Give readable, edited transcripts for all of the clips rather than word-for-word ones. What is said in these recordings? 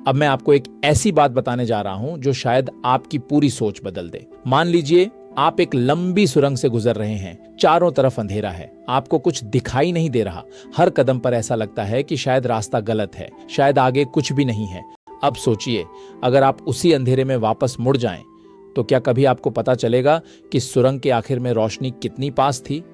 अब मैं आपको एक ऐसी बात बताने जा रहा हूं जो शायद आपकी पूरी सोच बदल दे। मान लीजिए आप एक लंबी सुरंग से गुजर रहे हैं, चारों तरफ अंधेरा है, आपको कुछ दिखाई नहीं दे रहा। हर कदम पर ऐसा लगता है कि शायद रास्ता गलत है, शायद आगे कुछ भी नहीं है। अब सोचिए, अगर आप उसी अंधेरे में वापस मुड़ जाएं, तो क्या कभी आपको पता चलेगा कि सुरंग के आखिर में रोशनी कितनी पास थी?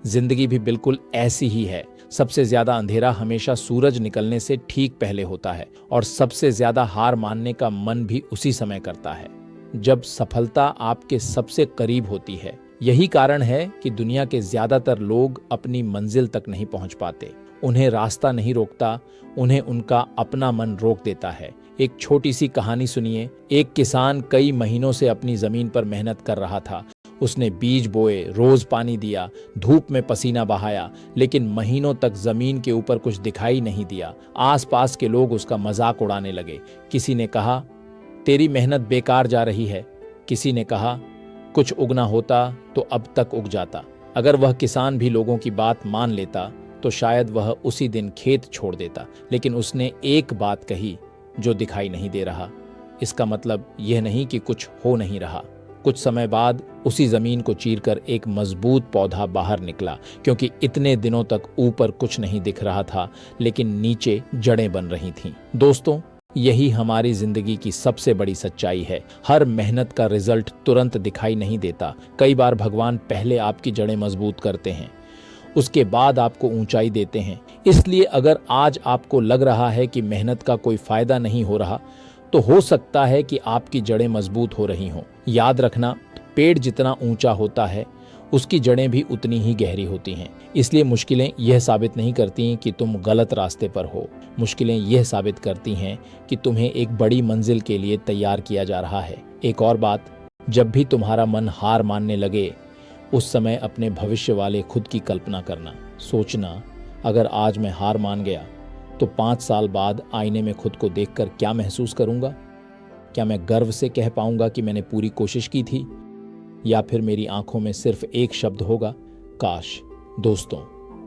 जिंदगी भी बिल्कुल ऐसी ही है। सबसे ज्यादा अंधेरा हमेशा सूरज निकलने से ठीक पहले होता है, और सबसे ज्यादा हार मानने का मन भी उसी समय करता है, जब सफलता आपके सबसे करीब होती है। यही कारण है कि दुनिया के ज्यादातर लोग अपनी मंजिल तक नहीं पहुंच पाते। उन्हें रास्ता नहीं रोकता, उन्हें उनका अपना मन रोक देता है। एक छोटी सी कहानी सुनिए। एक किसान कई महीनों से अपनी जमीन पर मेहनत कर रहा था। उसने बीज बोए, रोज पानी दिया, धूप में पसीना बहाया, लेकिन महीनों तक जमीन के ऊपर कुछ दिखाई नहीं दिया। आसपास के लोग उसका मजाक उड़ाने लगे। किसी ने कहा, तेरी मेहनत बेकार जा रही है। किसी ने कहा, कुछ उगना होता तो अब तक उग जाता। अगर वह किसान भी लोगों की बात मान लेता तो शायद वह उसी दिन खेत छोड़ देता, लेकिन उसने एक बात कही, जो दिखाई नहीं दे रहा। इसका मतलब यह नहीं कि कुछ हो नहीं रहा। कुछ समय बाद उसी जमीन को चीरकर एक मजबूत पौधा बाहर निकला, क्योंकि इतने दिनों तक ऊपर कुछ नहीं दिख रहा था, लेकिन नीचे जड़ें बन रही थीं। दोस्तों, यही हमारी जिंदगी की सबसे बड़ी सच्चाई है। हर मेहनत का रिजल्ट तुरंत दिखाई नहीं देता। कई बार भगवान पहले आपकी जड़ें मजबूत करते हैं, उसके बाद आपको ऊंचाई देते हैं। इसलिए अगर आज आपको लग रहा है कि मेहनत का कोई फायदा नहीं हो रहा, तो हो सकता है कि आपकी जड़ें मजबूत हो रही हों। याद रखना, पेड़ जितना ऊंचा होता है, उसकी जड़ें भी उतनी ही गहरी होती हैं। इसलिए मुश्किलें यह साबित नहीं करती कि तुम गलत रास्ते पर हो। मुश्किलें यह साबित करती हैं कि तुम्हें एक बड़ी मंजिल के लिए तैयार किया जा रहा है। एक और बात, जब भी तुम्हारा मन हार मानने लगे, उस समय अपने भविष्य वाले खुद की कल्पना करना। सोचना, अगर आज मैं हार मान गया तो 5 साल बाद आईने में खुद को देखकर क्या महसूस करूंगा? क्या मैं गर्व से कह पाऊंगा कि मैंने पूरी कोशिश की थी? या फिर मेरी आंखों में सिर्फ एक शब्द होगा, काश। दोस्तों,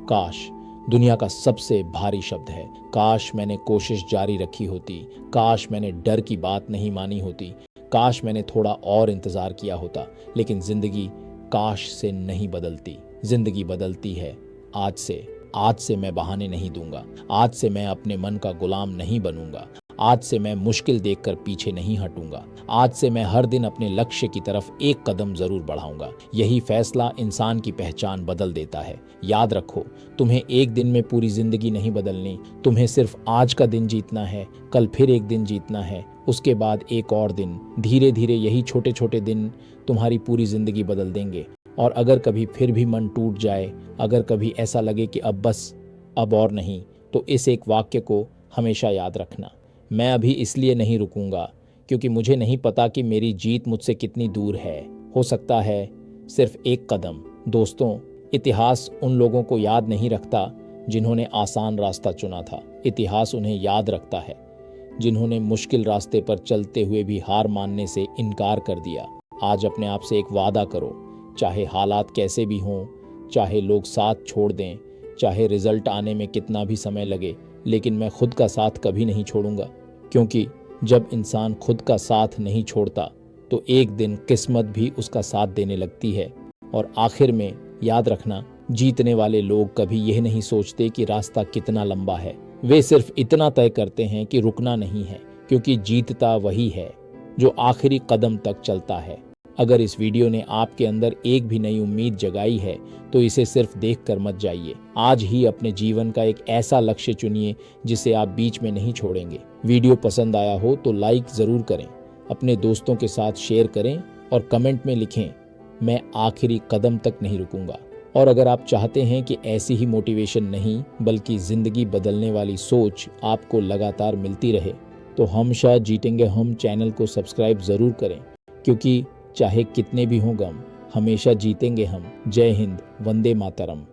काश दुनिया का सबसे भारी शब्द है। काश मैंने कोशिश जारी रखी होती, काश मैंने डर की बात नहीं मानी होती, काश मैंने थोड़ा और इंतजार किया होता। लेकिन जिंदगी काश से नहीं बदलती, जिंदगी बदलती है आज से। आज से मैं बहाने नहीं दूंगा, आज से मैं अपने मन का गुलाम नहीं बनूंगा, आज से मैं मुश्किल देखकर पीछे नहीं हटूंगा, आज से मैं हर दिन अपने लक्ष्य की तरफ एक कदम जरूर बढ़ाऊंगा। यही फैसला इंसान की पहचान बदल देता है। याद रखो, तुम्हें एक दिन में पूरी जिंदगी नहीं बदलनी, तुम्हें सिर्फ आज का दिन जीतना है। कल फिर एक दिन जीतना है, उसके बाद एक और दिन। धीरे धीरे यही छोटे छोटे दिन तुम्हारी पूरी जिंदगी बदल देंगे। और अगर कभी फिर भी मन टूट जाए, अगर कभी ऐसा लगे कि अब बस, अब और नहीं, तो इस एक वाक्य को हमेशा याद रखना, मैं अभी इसलिए नहीं रुकूंगा क्योंकि मुझे नहीं पता कि मेरी जीत मुझसे कितनी दूर है। हो सकता है सिर्फ एक कदम। दोस्तों, इतिहास उन लोगों को याद नहीं रखता जिन्होंने आसान रास्ता चुना था। इतिहास उन्हें याद रखता है जिन्होंने मुश्किल रास्ते पर चलते हुए भी हार मानने से इनकार कर दिया। आज अपने आप से एक वादा करो, चाहे हालात कैसे भी हों, चाहे लोग साथ छोड़ दें, चाहे रिजल्ट आने में कितना भी समय लगे, लेकिन मैं खुद का साथ कभी नहीं छोड़ूंगा। क्योंकि जब इंसान खुद का साथ नहीं छोड़ता तो एक दिन किस्मत भी उसका साथ देने लगती है। और आखिर में याद रखना, जीतने वाले लोग कभी यह नहीं सोचते कि रास्ता कितना लंबा है, वे सिर्फ इतना तय करते हैं कि रुकना नहीं है, क्योंकि जीतता वही है जो आखिरी कदम तक चलता है। अगर इस वीडियो ने आपके अंदर एक भी नई उम्मीद जगाई है तो इसे सिर्फ देखकर मत जाइए। आज ही अपने जीवन का एक ऐसा लक्ष्य चुनिए जिसे आप बीच में नहीं छोड़ेंगे। वीडियो पसंद आया हो तो लाइक जरूर करें, अपने दोस्तों के साथ शेयर करें और कमेंट में लिखें, मैं आखिरी कदम तक नहीं रुकूंगा। और अगर आप चाहते हैं कि ऐसी ही मोटिवेशन नहीं बल्कि जिंदगी बदलने वाली सोच आपको लगातार मिलती रहे, तो हमेशा जीतेंगे हम चैनल को सब्सक्राइब जरूर करें, क्योंकि चाहे कितने भी हों गम, हमेशा जीतेंगे हम। जय हिंद, वंदे मातरम।